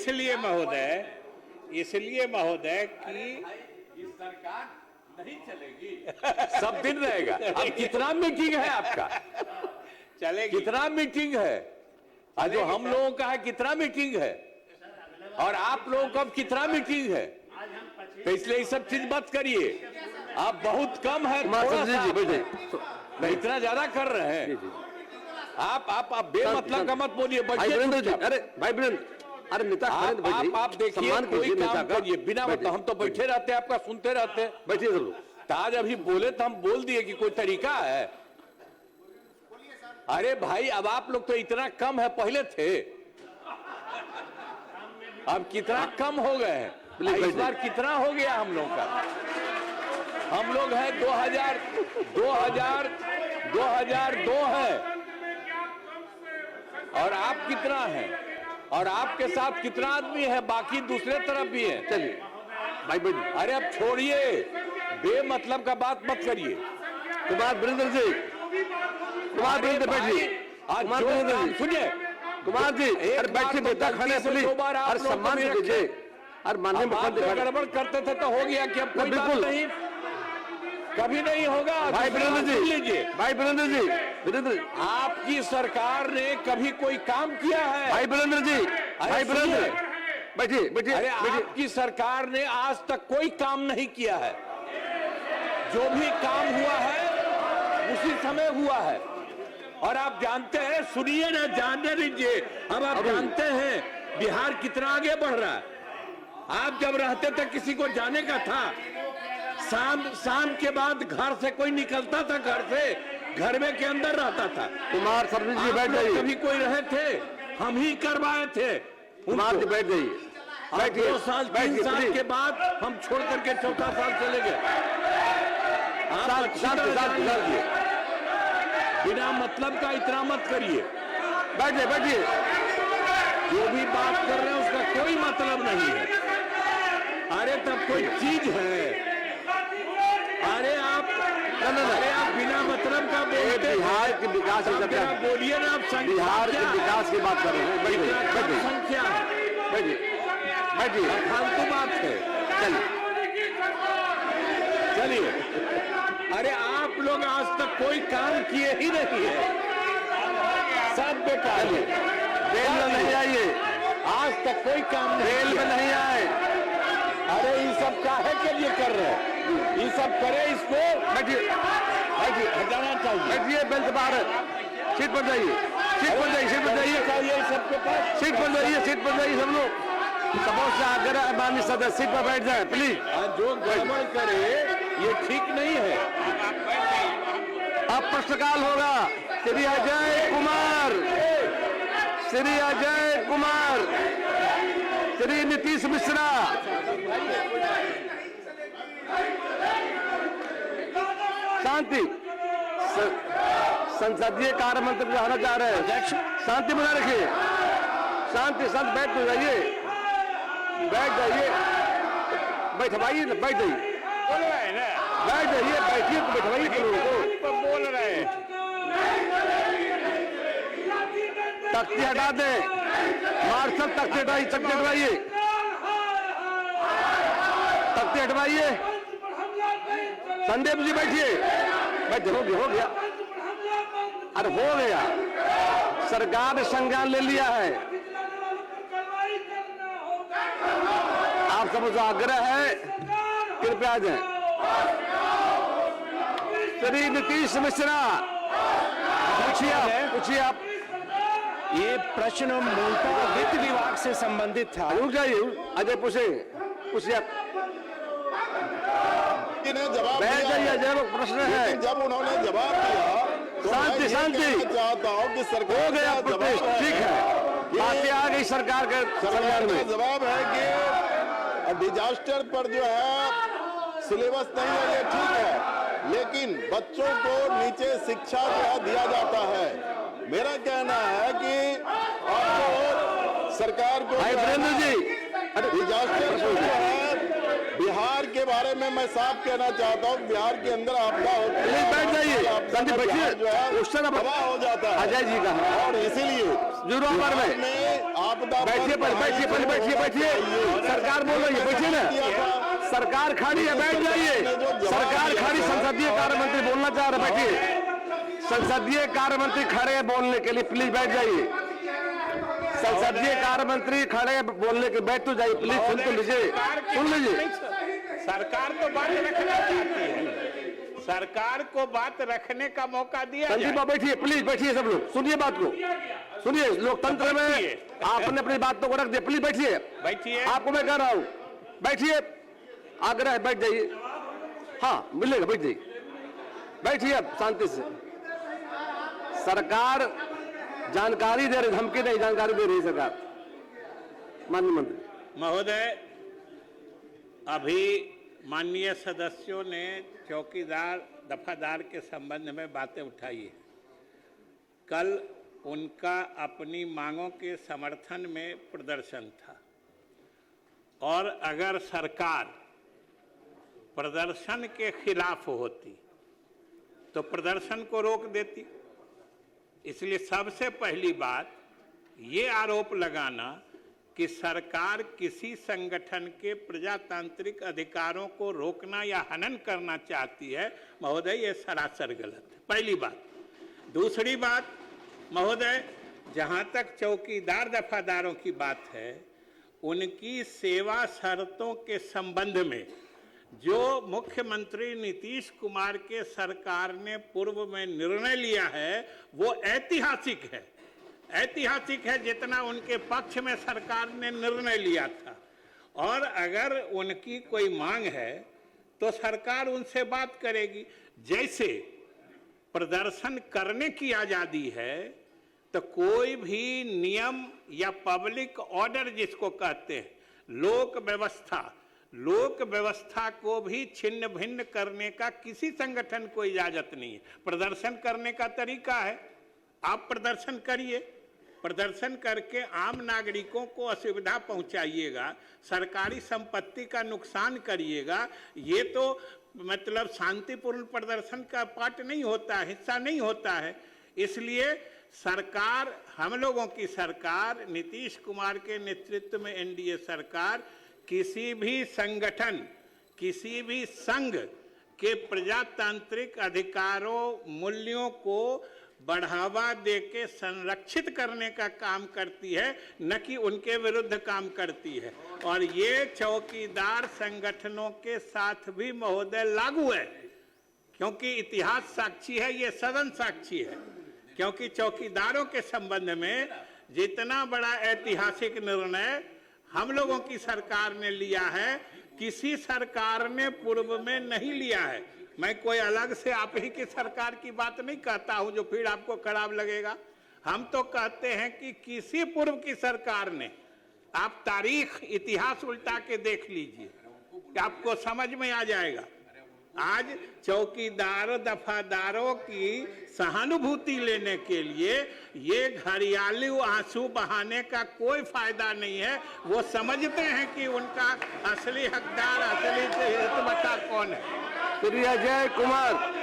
इसलिए महोदय कि ये सरकार नहीं चलेगी, सब दिन रहेगा। अब कितना मीटिंग है आपका? चलेगी, कितना मीटिंग है? आज जो हम लोगों का है कितना मीटिंग है, और आप लोगों का अब कितना मीटिंग है? तो इसलिए ये सब चीज मत करिए, आप बहुत कम है, थोड़ा सा इतना ज्यादा कर रहे हैं आप बेमतलब का मत बोलिए। अरे भाई वीरेंद्र, अरे नेता आप देखिए, कोई काम करिए बिना मतलब, हम तो बैठे रहते हैं, आपका सुनते रहते हैं। बैठिए सब लोग। तो आज अभी बोले तो हम बोल दिए कि कोई तरीका है? अरे भाई, अब आप लोग तो इतना कम है, पहले थे, अब कितना कम हो गए हैं। इस बार कितना हो गया हम लोग का? हम लोग है 2002 है, और आप कितना है, और आपके साथ कितना आदमी है, बाकी दूसरे तरफ भी है। चलिए भाई बैठिए। अरे अब छोड़िए, बेमतलब का बात मत करिए। कुमार वीरेंद्र जी, कुमार वीरेंद्र बैठिए। कुमार वीरेंद्र जी सुनिए, कुमार जी अरे बैठिए, नेता खाने प्लीज, अरे सम्मान दीजिए। अरे माननीय मुख्यमंत्री गड़बड़ करते थे तो हो गया कि अब कोई बात नहीं, कभी नहीं होगा। भाई वीरेंद्र जी लीजिए, भाई वीरेंद्र जी, वीरेंद्र आपकी सरकार ने कभी कोई काम किया है? भाई वीरेंद्र जी, भाई वीरेंद्र बैठिए बैठिए। अरे आपकी सरकार ने आज तक कोई काम नहीं किया है, जो भी काम हुआ है उसी समय हुआ है। और आप जानते हैं, सुनिए ना, जानने दीजिए, अब आप जानते हैं बिहार कितना आगे बढ़ रहा है। आप जब रहते थे किसी को जाने का था, शाम के बाद घर से कोई निकलता था, घर से घर में के अंदर रहता था। कुमार सरवीर जी बैठ जाइए। कभी कोई रहे थे? हम ही करवाए थे। कुमार जी बैठ जाइए, 2 साल 3 साल के बाद हम छोड़ करके 4था साल चले गए। बिना मतलब का इतना मत करिए। बैठिए बैठिए। जो भी बात कर रहे हैं उसका कोई मतलब नहीं है। अरे तब कोई चीज है? अरे आप बिना मतलब का बोलते हैं। बिहार के विकास की बोलिए ना, आप बिहार के विकास की बात कर रहे हैं। बैठिए संख्या है, बैठिए बैठिए, फालतू बात है। चलिए, अरे आप लोग आज तक कोई काम किए ही नहीं है, सब बेकार है। रेल में नहीं आइए, आज तक कोई काम नहीं, रेल में नहीं आए। अरे ये सब काहे के लिए कर रहे हैं? ये सब करे, इसको बैठिए बैठिए, हटाना चाहिए। बैठिए, बेंच बाहर, सीट पर जाइए, सीट पर जाइए, सीट पर जाइए, चाहिए सबके पास, सीट पर जाइए, सीट पर जाइए सब लोग। सपोज से आग्रह माननीय सदस्य सीट पर बैठ जाए प्लीज। जो गड़बड़ करे ये ठीक नहीं है। अब प्रश्नकाल होगा। श्री अजय कुमार, श्री अजय कुमार, श्री नीतीश मिश्रा। शांति, संसदीय कार्य मंत्री रहना चाह रहे हैं, शांति बना रखिए, शांति। शांति, बैठ जाइए, बैठ जाइए, बैठवाइए, बैठ जाइए, बोल रहे हैं ना, बैठ जाइए, बैठिए तो बैठवाइए लोगों को। बोल रहे हैं, तख्ती हटा दें, मार्शल तख्ती हटाइए, तख्ती हटवाइए, तख्ती हटवाइए। संदीप जी बैठिए, बैठे, हो गया, अरे हो गया, सरकार ने संज्ञान ले लिया है। आप सबसे आग्रह है, कृपया जाए। श्री नीतीश मिश्रा, पूछिए आप। ये प्रश्न मूलतः वित्त विभाग से संबंधित था। रुक जाइए, अजय पूछिए आप। जवाब बैठ जाइए, अजय प्रश्न है। जब उन्होंने जवाब दिया तो शांति, शांति, चाहता हूँ कि सरकार हो गया प्रोटेस्ट, ठीक है, बातें आ गई सरकार के संज्ञान में। जवाब है कि डिजास्टर पर जो है सिलेबस नहीं है, ये ठीक है, लेकिन बच्चों को नीचे शिक्षा दिया जाता है। मेरा कहना है कि आपको सरकार को भाई वीरेंद्र जी, डिजास्टर जो है बिहार के बारे में मैं साफ कहना चाहता हूँ, बिहार के अंदर आपदा होती है, प्लीज बैठ जाइए, संदीप बैठिए, जो है क्वेश्चन अब तबाह हो जाता है अजय जी का है। और इसीलिए जरूर बार में आपदा बैठिए, बैठिए, सरकार बोल रही है, बैठिए ना, सरकार खड़ी है, बैठ जाइए, सरकार खड़ी, संसदीय कार्य मंत्री बोलना चाह रहे, बैठिए, संसदीय कार्य मंत्री खड़े हैं बोलने के लिए, प्लीज बैठ जाइए, संसदीय कार्य मंत्री खड़े हैं बोलने के, बैठ तो जाइए प्लीज, सुन तो लीजिए, सुन लीजिए। सरकार को बात रखना चाहती है, सरकार को बात रखने का मौका दिया संदीप जाए। बाबू बैठिए, प्लीज बैठिए, सब लोग सुनिए बात को, सुनिए, लोकतंत्र में आपने अपनी बातों को रख दिया, प्लीज बैठिए, बैठिए, आपको मैं कह रहा हूँ बैठिए, आग्रह है बैठ जाइए, हाँ मिलेगा, बैठ जाइए, बैठिए अब शांति से। सरकार जानकारी दे रही, धमकी नहीं, जानकारी दे रही सरकार। माननीय मंत्री महोदय, अभी माननीय सदस्यों ने चौकीदार दफादार के संबंध में बातें उठाई है। कल उनका अपनी मांगों के समर्थन में प्रदर्शन था और अगर सरकार प्रदर्शन के खिलाफ होती तो प्रदर्शन को रोक देती। इसलिए सबसे पहली बात ये आरोप लगाना कि सरकार किसी संगठन के प्रजातांत्रिक अधिकारों को रोकना या हनन करना चाहती है, महोदय, ये सरासर गलत है, पहली बात। दूसरी बात महोदय, जहां तक चौकीदार दफादारों की बात है, उनकी सेवा शर्तों के संबंध में जो मुख्यमंत्री नीतीश कुमार के सरकार ने पूर्व में निर्णय लिया है वो ऐतिहासिक है, ऐतिहासिक है जितना उनके पक्ष में सरकार ने निर्णय लिया था। और अगर उनकी कोई मांग है तो सरकार उनसे बात करेगी। जैसे प्रदर्शन करने की आजादी है तो कोई भी नियम या पब्लिक ऑर्डर जिसको कहते हैं, लोक व्यवस्था को भी छिन्न भिन्न करने का किसी संगठन को इजाजत नहीं है। प्रदर्शन करने का तरीका है, आप प्रदर्शन करिए, प्रदर्शन करके आम नागरिकों को असुविधा पहुंचाइएगा, सरकारी संपत्ति का नुकसान करिएगा, ये तो मतलब शांतिपूर्ण प्रदर्शन का पार्ट नहीं होता है, हिस्सा नहीं होता है। इसलिए सरकार, हम लोगों की सरकार, नीतीश कुमार के नेतृत्व में एनडीए सरकार किसी भी संगठन, किसी भी संघ के प्रजातांत्रिक अधिकारों, मूल्यों को बढ़ावा देके संरक्षित करने का काम करती है, न कि उनके विरुद्ध काम करती है। और ये चौकीदार संगठनों के साथ भी महोदय लागू है, क्योंकि इतिहास साक्षी है, ये सदन साक्षी है। क्योंकि चौकीदारों के संबंध में जितना बड़ा ऐतिहासिक निर्णय हम लोगों की सरकार ने लिया है, किसी सरकार ने पूर्व में नहीं लिया है। मैं कोई अलग से आप ही की सरकार की बात नहीं कहता हूं जो फिर आपको खराब लगेगा। हम तो कहते हैं कि किसी पूर्व की सरकार ने, आप तारीख, इतिहास उल्टा के देख लीजिए, आपको समझ में आ जाएगा। आज चौकीदार दफादारों की सहानुभूति लेने के लिए ये घड़ियालू आंसू बहाने का कोई फायदा नहीं है। वो समझते हैं कि उनका असली हकदार, असली हितग्राही कौन है। श्री अजय कुमार।